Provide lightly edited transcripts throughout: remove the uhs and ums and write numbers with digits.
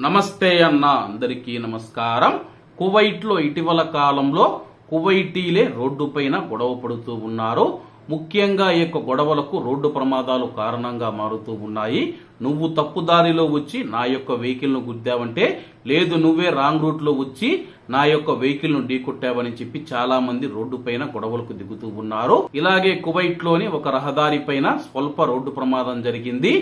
నమస్తే అన్న, అందరికీ నమస్కారం. కువైట్లో ఇటీవల కాలంలో కువైటీలే రోడ్డు పైన గొడవ పడుతూ ఉన్నారు. ముఖ్యంగా ఈ యొక్క గొడవలకు రోడ్డు ప్రమాదాలు కారణంగా మారుతూ ఉన్నాయి. నువ్వు తప్పుదారిలో వచ్చి నా యొక్క వెహికల్ ను గుద్దావంటే, లేదు నువ్వే రాంగ్ రూట్ లో వచ్చి నా యొక్క వెహికల్ ను ఢీకొట్టావని చెప్పి చాలా మంది రోడ్డు పైన గొడవలకు దిగుతూ ఉన్నారు. ఇలాగే కువైట్ లోని ఒక రహదారి పైన స్వల్ప రోడ్డు ప్రమాదం జరిగింది.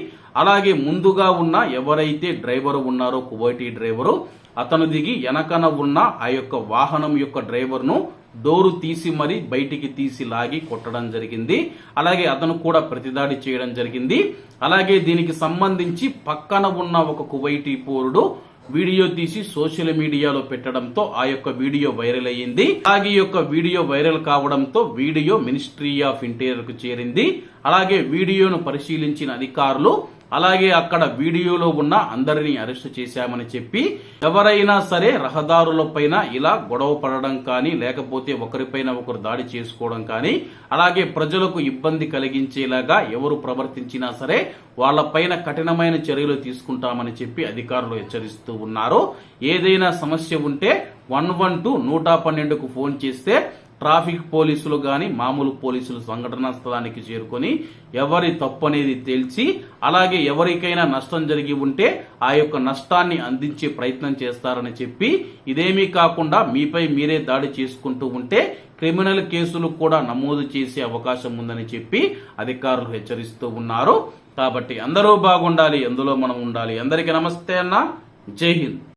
అలాగే ముందుగా ఉన్న ఎవరైతే డ్రైవర్ ఉన్నారో కువైటీ డ్రైవరు, అతను దిగి వెనకన ఉన్న ఆ యొక్క వాహనం యొక్క డ్రైవర్ ను డోరు తీసి మరీ బయటికి తీసి లాగి కొట్టడం జరిగింది. అలాగే అతను కూడా ప్రతిదాడి చేయడం జరిగింది. అలాగే దీనికి సంబంధించి పక్కన ఉన్న ఒక కువైటీ పౌరుడు వీడియో తీసి సోషల్ మీడియాలో పెట్టడంతో ఆ యొక్క వీడియో వైరల్ అయ్యింది. అలాగే ఈ యొక్క వీడియో వైరల్ కావడంతో వీడియో మినిస్ట్రీ ఆఫ్ ఇంటీరియర్ కు చేరింది. అలాగే వీడియోను పరిశీలించిన అధికారులు అలాగే అక్కడ వీడియోలో ఉన్న అందరినీ అరెస్టు చేశామని చెప్పి, ఎవరైనా సరే రహదారులపైన ఇలా గొడవ పడడం కానీ, లేకపోతే ఒకరిపైన ఒకరు దాడి చేసుకోవడం కానీ, అలాగే ప్రజలకు ఇబ్బంది కలిగించేలాగా ఎవరు ప్రవర్తించినా సరే వాళ్ళపైన కఠినమైన చర్యలు తీసుకుంటామని చెప్పి అధికారులు హెచ్చరిస్తూ ఉన్నారు. ఏదైనా సమస్య ఉంటే 112-112కు ఫోన్ చేస్తే ట్రాఫిక్ పోలీసులు గాని మామూలు పోలీసులు సంఘటనా స్థలానికి చేరుకొని ఎవరి తప్పు అనేది తేల్చి, అలాగే ఎవరికైనా నష్టం జరిగి ఉంటే ఆ యొక్క నష్టాన్ని అందించే ప్రయత్నం చేస్తారని చెప్పి, ఇదేమీ కాకుండా మీపై మీరే దాడి చేసుకుంటూ ఉంటే క్రిమినల్ కేసులు కూడా నమోదు చేసే అవకాశం ఉందని చెప్పి అధికారులు హెచ్చరిస్తూ ఉన్నారు. కాబట్టి అందరూ బాగుండాలి, అందులో మనం ఉండాలి. అందరికీ నమస్తే అన్న, జై హింద్.